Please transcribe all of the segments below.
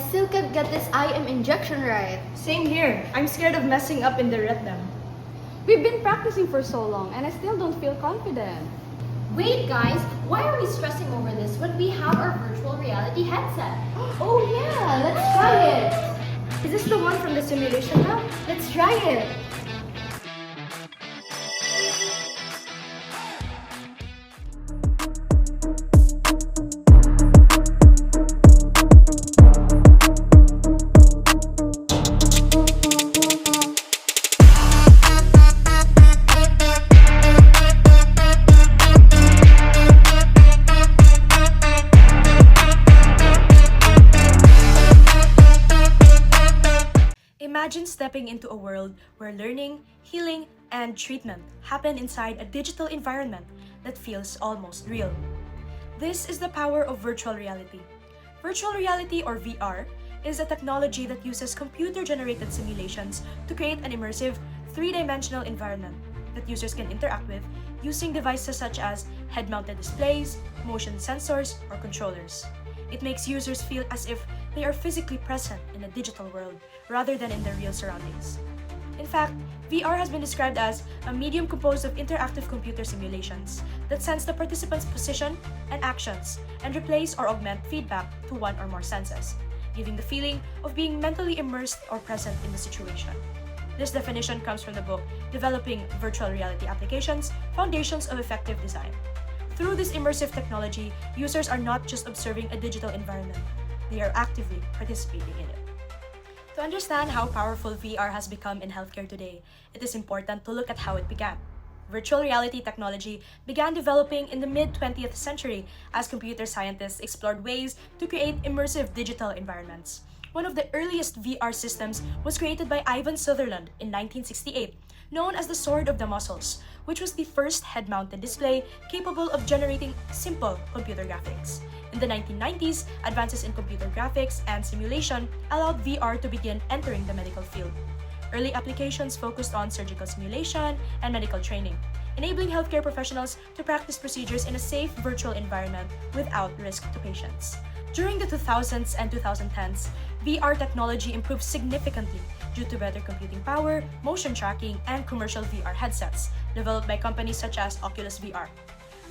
still can't get this IM injection right. Same here. I'm scared of messing up in the retina. We've been practicing for so long and I still don't feel confident. Wait guys, why are we stressing over this when we have our virtual reality headset? Oh yeah, let's try it. Is this the one from the simulation lab? Let's try it. Imagine stepping into a world where learning, healing, and treatment happen inside a digital environment that feels almost real. This is the power of virtual reality. Virtual reality, or VR, is a technology that uses computer-generated simulations to create an immersive, three-dimensional environment that users can interact with using devices such as head-mounted displays, motion sensors, or controllers. It makes users feel as if they are physically present in a digital world rather than in their real surroundings. In fact, VR has been described as a medium composed of interactive computer simulations that sense the participant's position and actions and replace or augment feedback to one or more senses, giving the feeling of being mentally immersed or present in the situation. This definition comes from the book Developing Virtual Reality Applications: Foundations of Effective Design. Through this immersive technology, users are not just observing a digital environment, they are actively participating in it. To understand how powerful VR has become in healthcare today, it is important to look at how it began. Virtual reality technology began developing in the mid-20th century as computer scientists explored ways to create immersive digital environments. One of the earliest VR systems was created by Ivan Sutherland in 1968, known as the Sword of the Muscles, which was the first head-mounted display capable of generating simple computer graphics. In the 1990s, advances in computer graphics and simulation allowed VR to begin entering the medical field. Early applications focused on surgical simulation and medical training, enabling healthcare professionals to practice procedures in a safe virtual environment without risk to patients. During the 2000s and 2010s, VR technology improved significantly due to better computing power, motion tracking, and commercial VR headsets developed by companies such as Oculus VR.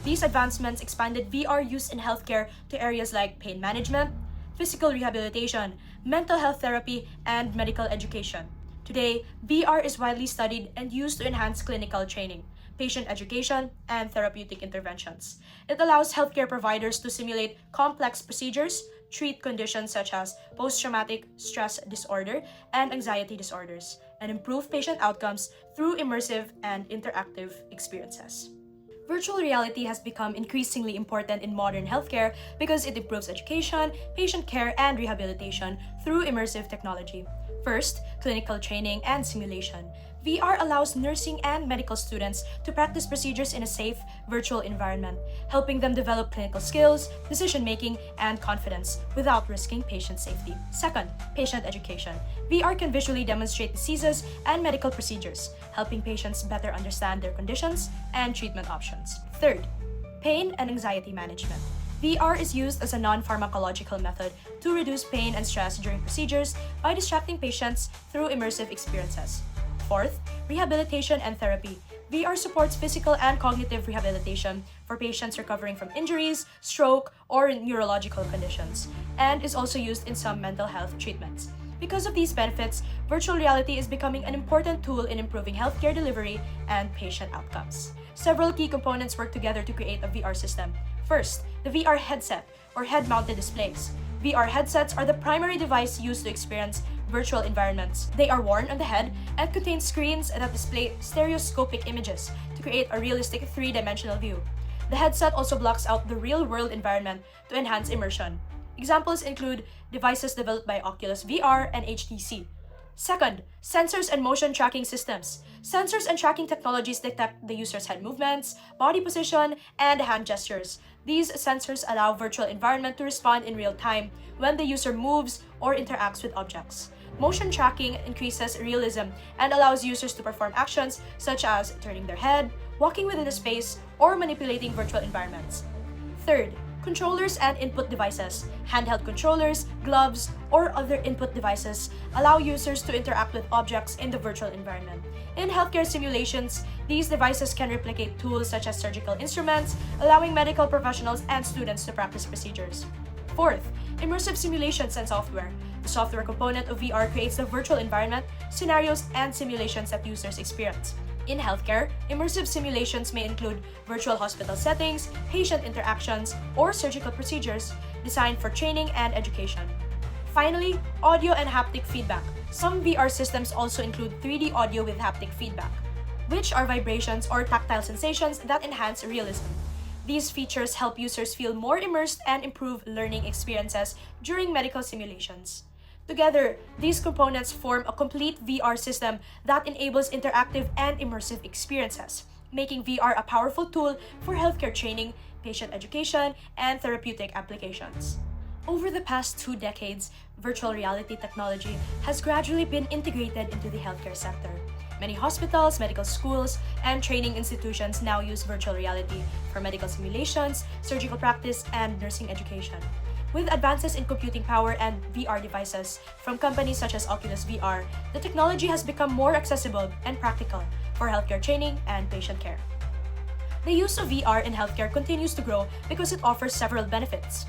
These advancements expanded VR use in healthcare to areas like pain management, physical rehabilitation, mental health therapy, and medical education. Today, VR is widely studied and used to enhance clinical training, patient education, and therapeutic interventions. It allows healthcare providers to simulate complex procedures, treat conditions such as post-traumatic stress disorder and anxiety disorders, and improve patient outcomes through immersive and interactive experiences. Virtual reality has become increasingly important in modern healthcare because it improves education, patient care, and rehabilitation through immersive technology. First, clinical training and simulation. VR allows nursing and medical students to practice procedures in a safe, virtual environment, helping them develop clinical skills, decision-making, and confidence without risking patient safety. Second, patient education. VR can visually demonstrate diseases and medical procedures, helping patients better understand their conditions and treatment options. Third, pain and anxiety management. VR is used as a non-pharmacological method to reduce pain and stress during procedures by distracting patients through immersive experiences. Fourth, rehabilitation and therapy. VR supports physical and cognitive rehabilitation for patients recovering from injuries, stroke, or neurological conditions, and is also used in some mental health treatments. Because of these benefits, virtual reality is becoming an important tool in improving healthcare delivery and patient outcomes. Several key components work together to create a VR system. First, the VR headset, or head-mounted displays. VR headsets are the primary device used to experience virtual environments. They are worn on the head and contain screens that display stereoscopic images to create a realistic three-dimensional view. The headset also blocks out the real-world environment to enhance immersion. Examples include devices developed by Oculus VR and HTC. Second, sensors and motion tracking systems. Sensors and tracking technologies detect the user's head movements, body position, and hand gestures. These sensors allow virtual environment to respond in real time when the user moves or interacts with objects. Motion tracking increases realism and allows users to perform actions such as turning their head, walking within a space, or manipulating virtual environments. Third, Controllers and input devices, handheld controllers, gloves, or other input devices allow users to interact with objects in the virtual environment. In healthcare simulations, these devices can replicate tools such as surgical instruments, allowing medical professionals and students to practice procedures. Fourth, immersive simulations and software. The software component of VR creates the virtual environment, scenarios, and simulations that users experience. In healthcare, immersive simulations may include virtual hospital settings, patient interactions, or surgical procedures designed for training and education. Finally, audio and haptic feedback. Some VR systems also include 3D audio with haptic feedback, which are vibrations or tactile sensations that enhance realism. These features help users feel more immersed and improve learning experiences during medical simulations. Together, these components form a complete VR system that enables interactive and immersive experiences, making VR a powerful tool for healthcare training, patient education, and therapeutic applications. Over the past 2 decades, virtual reality technology has gradually been integrated into the healthcare sector. Many hospitals, medical schools, and training institutions now use virtual reality for medical simulations, surgical practice, and nursing education. With advances in computing power and VR devices from companies such as Oculus VR, the technology has become more accessible and practical for healthcare training and patient care. The use of VR in healthcare continues to grow because it offers several benefits.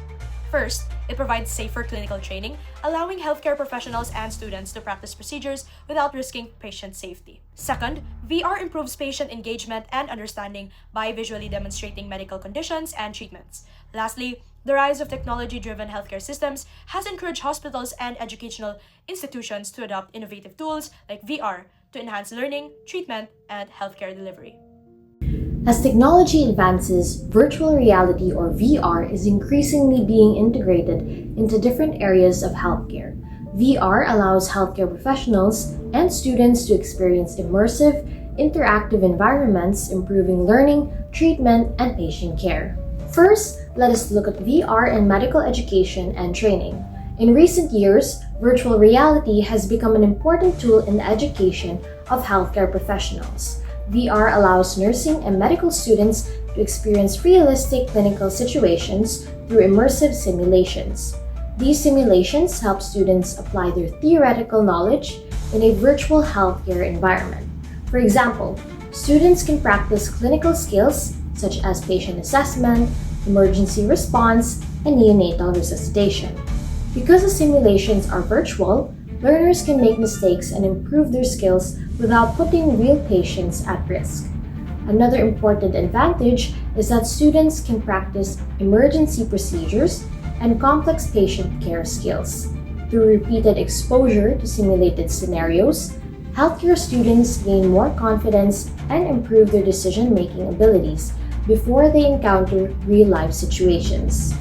First, it provides safer clinical training, allowing healthcare professionals and students to practice procedures without risking patient safety. Second, VR improves patient engagement and understanding by visually demonstrating medical conditions and treatments. Lastly, the rise of technology-driven healthcare systems has encouraged hospitals and educational institutions to adopt innovative tools like VR to enhance learning, treatment, and healthcare delivery. As technology advances, virtual reality or VR is increasingly being integrated into different areas of healthcare. VR allows healthcare professionals and students to experience immersive, interactive environments, improving learning, treatment, and patient care. First, let us look at VR in medical education and training. In recent years, virtual reality has become an important tool in the education of healthcare professionals. VR allows nursing and medical students to experience realistic clinical situations through immersive simulations. These simulations help students apply their theoretical knowledge in a virtual healthcare environment. For example, students can practice clinical skills such as patient assessment, emergency response, and neonatal resuscitation. Because the simulations are virtual, learners can make mistakes and improve their skills without putting real patients at risk. Another important advantage is that students can practice emergency procedures and complex patient care skills. Through repeated exposure to simulated scenarios, healthcare students gain more confidence and improve their decision-making abilities before they encounter real-life situations.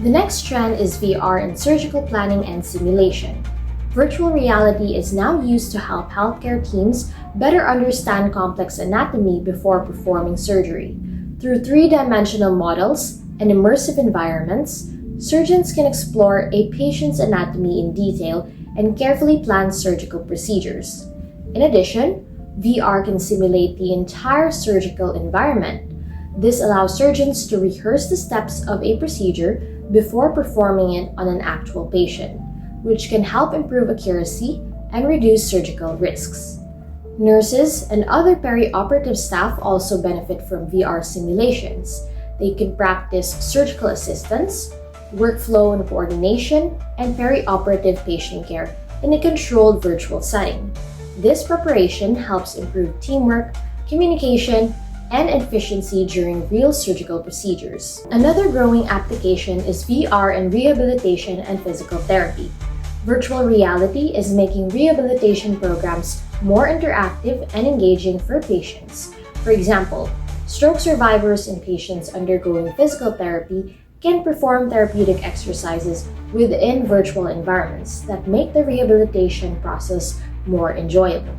The next trend is VR in surgical planning and simulation. Virtual reality is now used to help healthcare teams better understand complex anatomy before performing surgery. Through 3-dimensional models and immersive environments, surgeons can explore a patient's anatomy in detail and carefully plan surgical procedures. In addition, VR can simulate the entire surgical environment. This allows surgeons to rehearse the steps of a procedure before performing it on an actual patient, which can help improve accuracy and reduce surgical risks. Nurses and other perioperative staff also benefit from VR simulations. They can practice surgical assistance, workflow and coordination, and perioperative patient care in a controlled virtual setting. This preparation helps improve teamwork, communication, and efficiency during real surgical procedures. Another growing application is VR in rehabilitation and physical therapy. Virtual reality is making rehabilitation programs more interactive and engaging for patients. For example, stroke survivors and patients undergoing physical therapy can perform therapeutic exercises within virtual environments that make the rehabilitation process more enjoyable.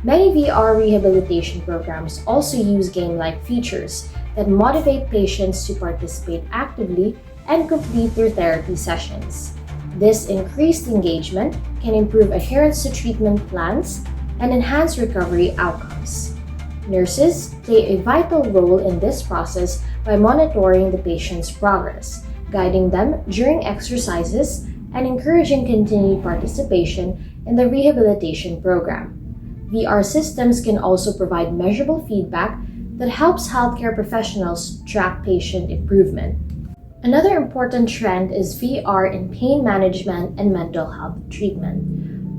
Many VR rehabilitation programs also use game-like features that motivate patients to participate actively and complete their therapy sessions. This increased engagement can improve adherence to treatment plans and enhance recovery outcomes. Nurses play a vital role in this process by monitoring the patient's progress, guiding them during exercises, and encouraging continued participation in the rehabilitation program. VR systems can also provide measurable feedback that helps healthcare professionals track patient improvement. Another important trend is VR in pain management and mental health treatment.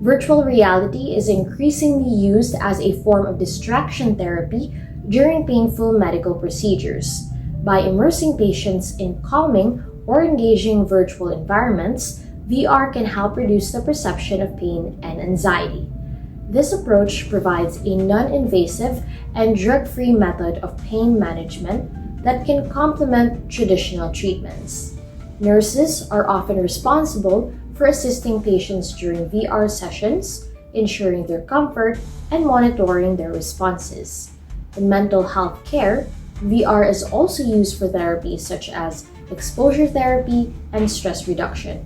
Virtual reality is increasingly used as a form of distraction therapy during painful medical procedures. By immersing patients in calming or engaging virtual environments, VR can help reduce the perception of pain and anxiety. This approach provides a non-invasive and drug-free method of pain management that can complement traditional treatments. Nurses are often responsible for assisting patients during VR sessions, ensuring their comfort, and monitoring their responses. In mental health care, VR is also used for therapies such as exposure therapy and stress reduction.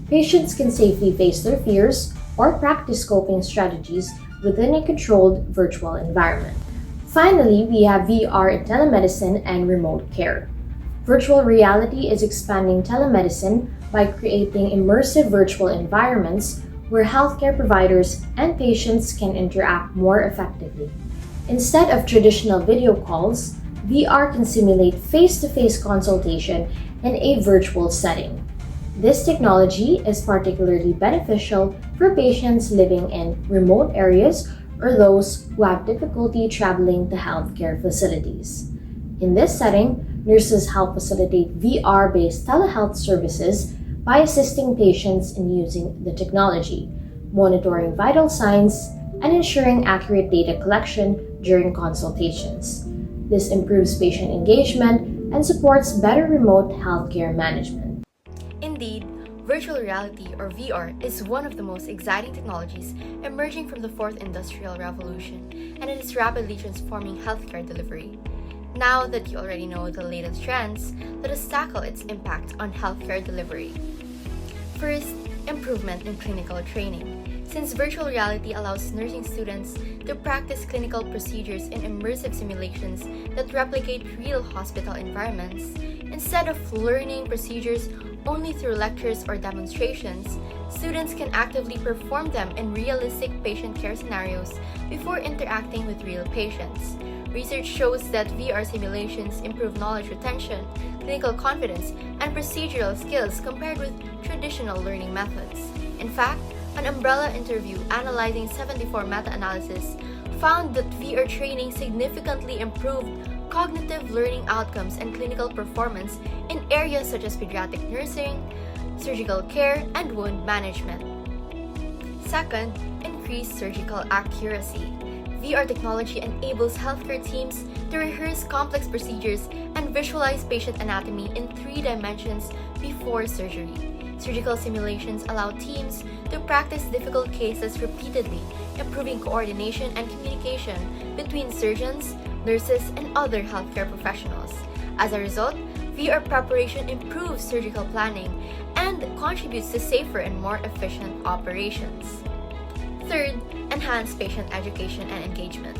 Patients can safely face their fears or practice coping strategies within a controlled virtual environment. Finally, we have VR in telemedicine and remote care. Virtual reality is expanding telemedicine by creating immersive virtual environments where healthcare providers and patients can interact more effectively. Instead of traditional video calls, VR can simulate face-to-face consultation in a virtual setting. This technology is particularly beneficial for patients living in remote areas or those who have difficulty traveling to healthcare facilities. In this setting, nurses help facilitate VR-based telehealth services by assisting patients in using the technology, monitoring vital signs, and ensuring accurate data collection during consultations. This improves patient engagement and supports better remote healthcare management. Indeed, virtual reality or VR is one of the most exciting technologies emerging from the fourth industrial revolution, and it is rapidly transforming healthcare delivery. Now that you already know the latest trends, let us tackle its impact on healthcare delivery. First, improvement in clinical training. Since virtual reality allows nursing students to practice clinical procedures in immersive simulations that replicate real hospital environments, instead of learning procedures only through lectures or demonstrations, students can actively perform them in realistic patient care scenarios before interacting with real patients. Research shows that VR simulations improve knowledge retention, clinical confidence, and procedural skills compared with traditional learning methods. In fact, an umbrella interview analyzing 74 meta-analyses found that VR training significantly improved cognitive learning outcomes and clinical performance in areas such as pediatric nursing, surgical care, and wound management. Second, increased surgical accuracy. VR technology enables healthcare teams to rehearse complex procedures and visualize patient anatomy in 3 dimensions before surgery. Surgical simulations allow teams to practice difficult cases repeatedly, improving coordination and communication between surgeons, nurses, and other healthcare professionals. As a result, VR preparation improves surgical planning and contributes to safer and more efficient operations. Third, enhance patient education and engagement.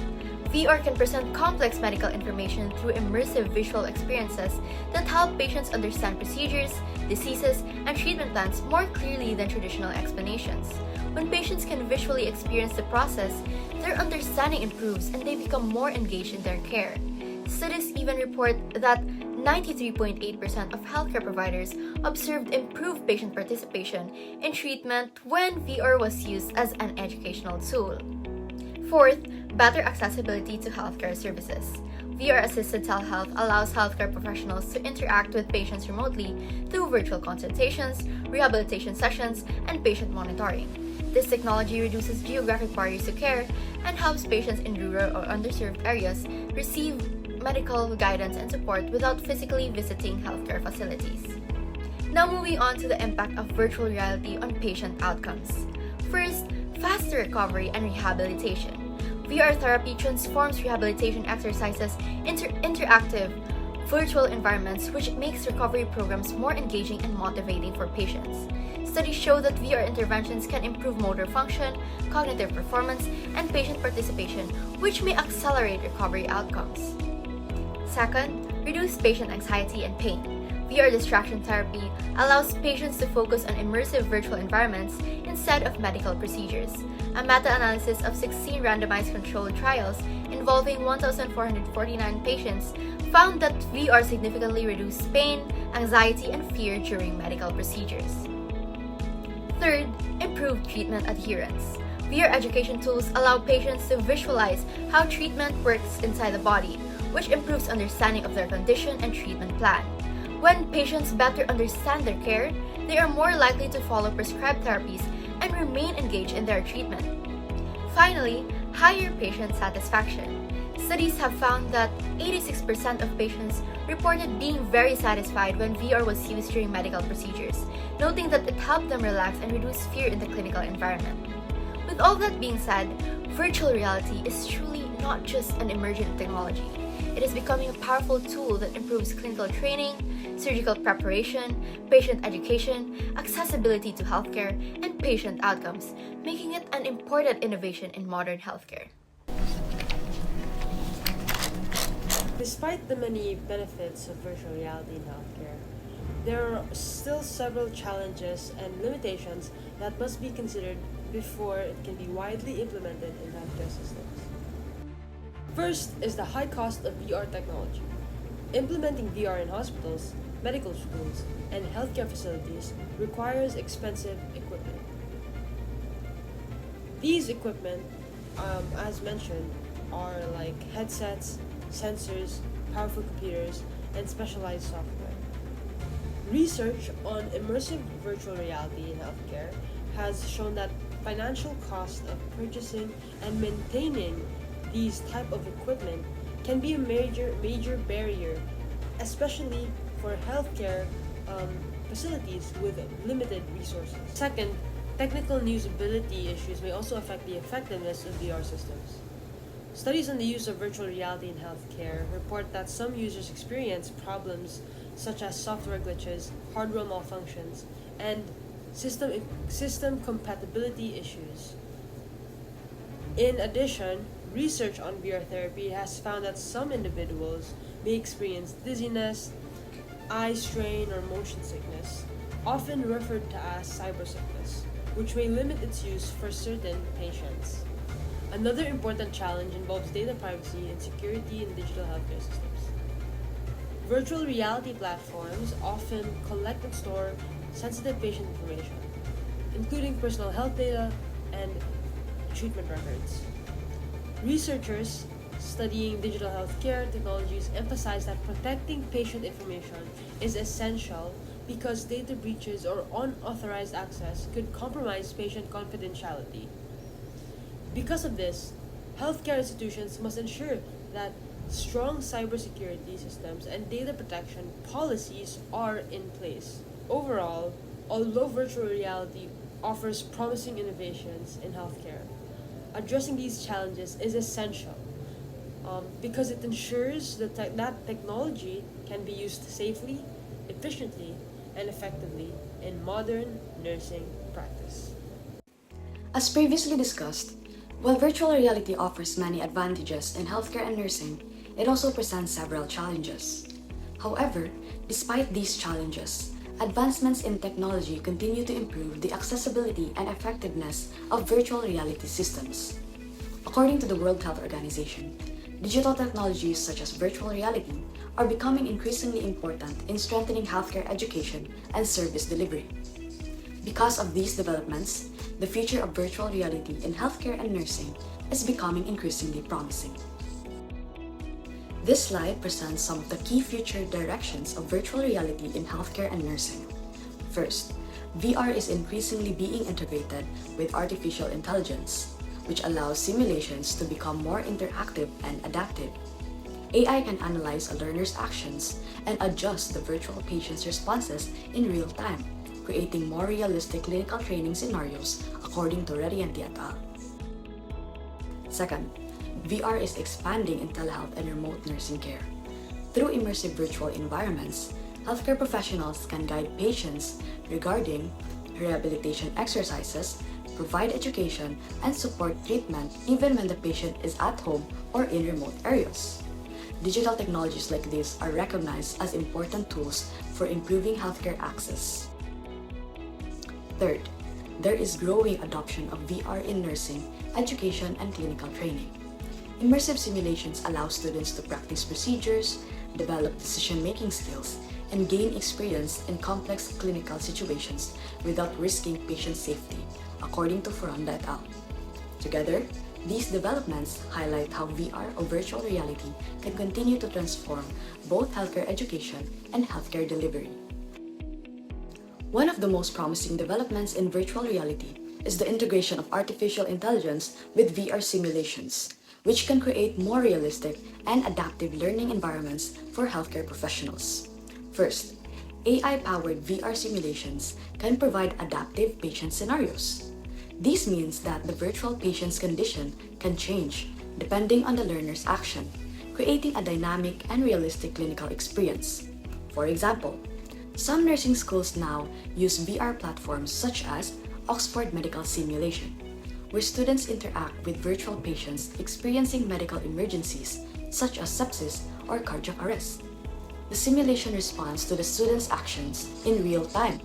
VR can present complex medical information through immersive visual experiences that help patients understand procedures, diseases, and treatment plans more clearly than traditional explanations. When patients can visually experience the process, their understanding improves and they become more engaged in their care. Studies even report that 93.8% of healthcare providers observed improved patient participation in treatment when VR was used as an educational tool. Fourth, better accessibility to healthcare services. VR-assisted telehealth allows healthcare professionals to interact with patients remotely through virtual consultations, rehabilitation sessions, and patient monitoring. This technology reduces geographic barriers to care and helps patients in rural or underserved areas receive medical guidance and support without physically visiting healthcare facilities. Now moving on to the impact of virtual reality on patient outcomes. First, faster recovery and rehabilitation. VR therapy transforms rehabilitation exercises into interactive virtual environments, which makes recovery programs more engaging and motivating for patients. Studies show that VR interventions can improve motor function, cognitive performance, and patient participation, which may accelerate recovery outcomes. Second, reduce patient anxiety and pain. VR distraction therapy allows patients to focus on immersive virtual environments instead of medical procedures. A meta-analysis of 16 randomized controlled trials involving 1,449 patients found that VR significantly reduced pain, anxiety, and fear during medical procedures. Third, improved treatment adherence. VR education tools allow patients to visualize how treatment works inside the body, which improves understanding of their condition and treatment plan. When patients better understand their care, they are more likely to follow prescribed therapies and remain engaged in their treatment. Finally, higher patient satisfaction. Studies have found that 86% of patients reported being very satisfied when VR was used during medical procedures, noting that it helped them relax and reduce fear in the clinical environment. With all that being said, virtual reality is truly not just an emergent technology. It is becoming a powerful tool that improves clinical training, surgical preparation, patient education, accessibility to healthcare, and patient outcomes, making it an important innovation in modern healthcare. Despite the many benefits of virtual reality in healthcare, there are still several challenges and limitations that must be considered before it can be widely implemented in healthcare systems. First is the high cost of VR technology. Implementing VR in hospitals, medical schools, and healthcare facilities requires expensive equipment. These equipment, as mentioned, are like headsets, sensors, powerful computers, and specialized software. Research on immersive virtual reality in healthcare has shown that financial cost of purchasing and maintaining these type of equipment can be a major barrier, especially for healthcare facilities with limited resources. Second, technical and usability issues may also affect the effectiveness of VR systems. Studies on the use of virtual reality in healthcare report that some users experience problems such as software glitches, hardware malfunctions, and system compatibility issues. In addition, research on VR therapy has found that some individuals may experience dizziness, eye strain, or motion sickness, often referred to as cybersickness, which may limit its use for certain patients. Another important challenge involves data privacy and security in digital healthcare systems. Virtual reality platforms often collect and store sensitive patient information, including personal health data and treatment records. Researchers studying digital healthcare technologies emphasize that protecting patient information is essential because data breaches or unauthorized access could compromise patient confidentiality. Because of this, healthcare institutions must ensure that strong cybersecurity systems and data protection policies are in place. Overall, although virtual reality offers promising innovations in healthcare, addressing these challenges is essential because it ensures that technology can be used safely, efficiently, and effectively in modern nursing practice. As previously discussed, while virtual reality offers many advantages in healthcare and nursing, it also presents several challenges. However, despite these challenges, advancements in technology continue to improve the accessibility and effectiveness of virtual reality systems. According to the World Health Organization, digital technologies such as virtual reality are becoming increasingly important in strengthening healthcare education and service delivery. Because of these developments, the future of virtual reality in healthcare and nursing is becoming increasingly promising. This slide presents some of the key future directions of virtual reality in healthcare and nursing. First, VR is increasingly being integrated with artificial intelligence, which allows simulations to become more interactive and adaptive. AI can analyze a learner's actions and adjust the virtual patient's responses in real time, creating more realistic clinical training scenarios according to Radianti et al. Second, VR is expanding in telehealth and remote nursing care. Through immersive virtual environments, healthcare professionals can guide patients regarding rehabilitation exercises, provide education, and support treatment even when the patient is at home or in remote areas. digital technologies like this are recognized as important tools for improving healthcare access. Third, there is growing adoption of VR in nursing, education, and clinical training. Immersive simulations allow students to practice procedures, develop decision-making skills, and gain experience in complex clinical situations without risking patient safety, according to Ferranda et al. Together, these developments highlight how VR or virtual reality can continue to transform both healthcare education and healthcare delivery. One of the most promising developments in virtual reality is the integration of artificial intelligence with VR simulations, which can create more realistic and adaptive learning environments for healthcare professionals. First, AI-powered VR simulations can provide adaptive patient scenarios. This means that the virtual patient's condition can change depending on the learner's action, creating a dynamic and realistic clinical experience. For example, some nursing schools now use VR platforms such as Oxford Medical Simulation, where students interact with virtual patients experiencing medical emergencies such as sepsis or cardiac arrest. The simulation responds to the student's actions in real time.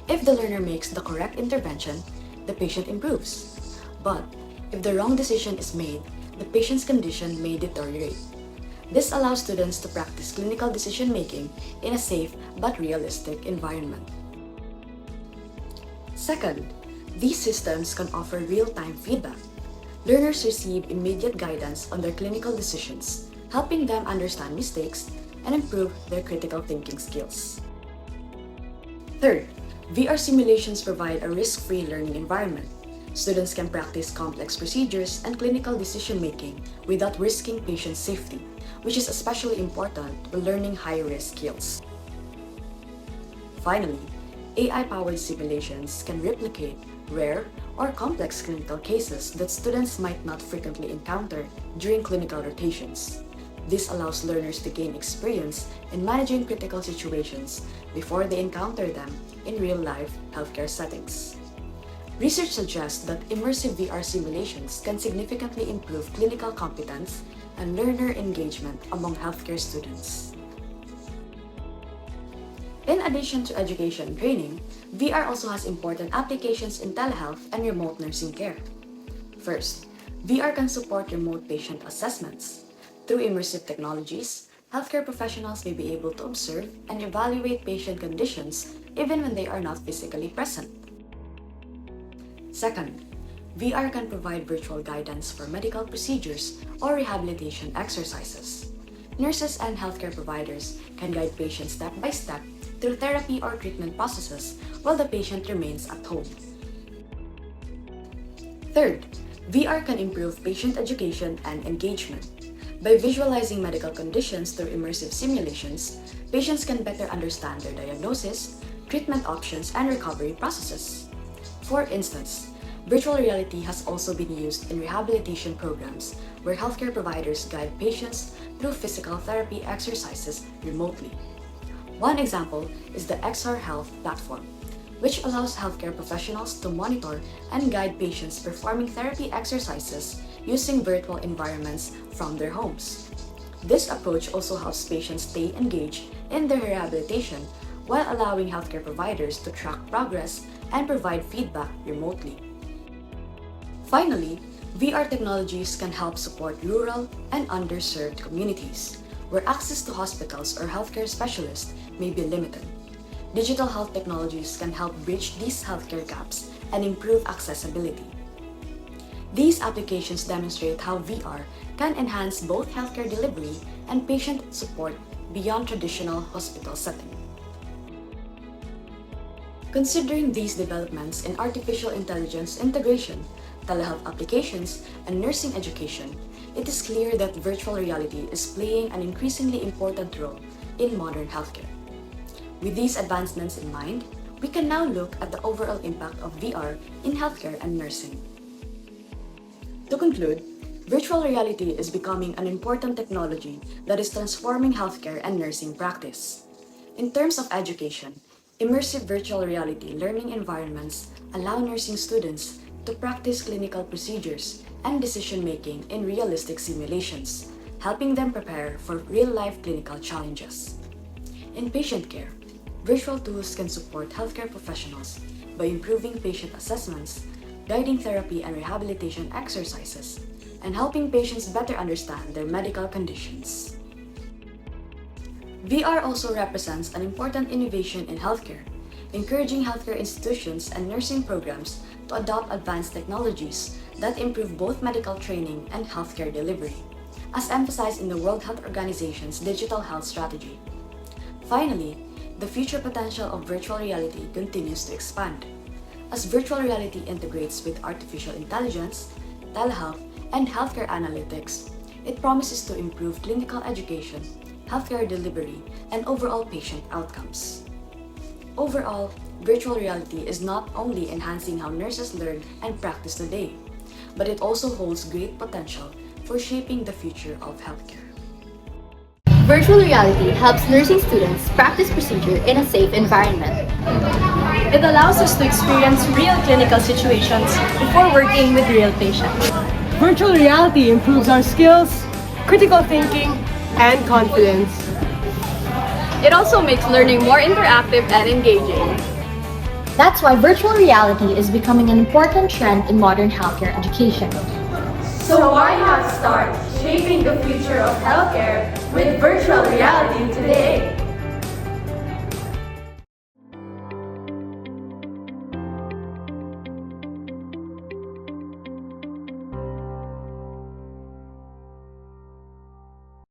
If the learner makes the correct intervention, the patient improves. But if the wrong decision is made, the patient's condition may deteriorate. This allows students to practice clinical decision-making in a safe but realistic environment. Second, these systems can offer real-time feedback. Learners receive immediate guidance on their clinical decisions, helping them understand mistakes and improve their critical thinking skills. Third, VR simulations provide a risk-free learning environment. Students can practice complex procedures and clinical decision-making without risking patient safety, which is especially important when learning high-risk skills. Finally, AI-powered simulations can replicate rare or complex clinical cases that students might not frequently encounter during clinical rotations. This allows learners to gain experience in managing critical situations before they encounter them in real-life healthcare settings. Research suggests that immersive VR simulations can significantly improve clinical competence and learner engagement among healthcare students. In addition to education and training, VR also has important applications in telehealth and remote nursing care. First, VR can support remote patient assessments. Through immersive technologies, healthcare professionals may be able to observe and evaluate patient conditions even when they are not physically present. Second, VR can provide virtual guidance for medical procedures or rehabilitation exercises. Nurses and healthcare providers can guide patients step by step through therapy or treatment processes while the patient remains at home. Third, VR can improve patient education and engagement. By visualizing medical conditions through immersive simulations, patients can better understand their diagnosis, treatment options, and recovery processes. For instance, virtual reality has also been used in rehabilitation programs where healthcare providers guide patients through physical therapy exercises remotely. One example is the XR Health platform, which allows healthcare professionals to monitor and guide patients performing therapy exercises using virtual environments from their homes. This approach also helps patients stay engaged in their rehabilitation while allowing healthcare providers to track progress and provide feedback remotely. Finally, VR technologies can help support rural and underserved communities, where access to hospitals or healthcare specialists may be limited. Digital health technologies can help bridge these healthcare gaps and improve accessibility. These applications demonstrate how VR can enhance both healthcare delivery and patient support beyond traditional hospital setting. Considering these developments in artificial intelligence integration, telehealth applications, and nursing education, it is clear that virtual reality is playing an increasingly important role in modern healthcare. With these advancements in mind, we can now look at the overall impact of VR in healthcare and nursing. To conclude, virtual reality is becoming an important technology that is transforming healthcare and nursing practice. In terms of education, immersive virtual reality learning environments allow nursing students to practice clinical procedures and decision-making in realistic simulations, helping them prepare for real-life clinical challenges. In patient care, virtual tools can support healthcare professionals by improving patient assessments, guiding therapy and rehabilitation exercises, and helping patients better understand their medical conditions. VR also represents an important innovation in healthcare, encouraging healthcare institutions and nursing programs to adopt advanced technologies that improve both medical training and healthcare delivery, as emphasized in the World Health Organization's digital health strategy. Finally, the future potential of virtual reality continues to expand. As virtual reality integrates with artificial intelligence, telehealth, and healthcare analytics, it promises to improve clinical education, healthcare delivery, and overall patient outcomes. Overall, virtual reality is not only enhancing how nurses learn and practice today, but it also holds great potential for shaping the future of healthcare. Virtual reality helps nursing students practice procedure in a safe environment. It allows us to experience real clinical situations before working with real patients. Virtual reality improves our skills, critical thinking, and confidence. It also makes learning more interactive and engaging. That's why virtual reality is becoming an important trend in modern healthcare education. So why not start shaping the future of healthcare with virtual reality today?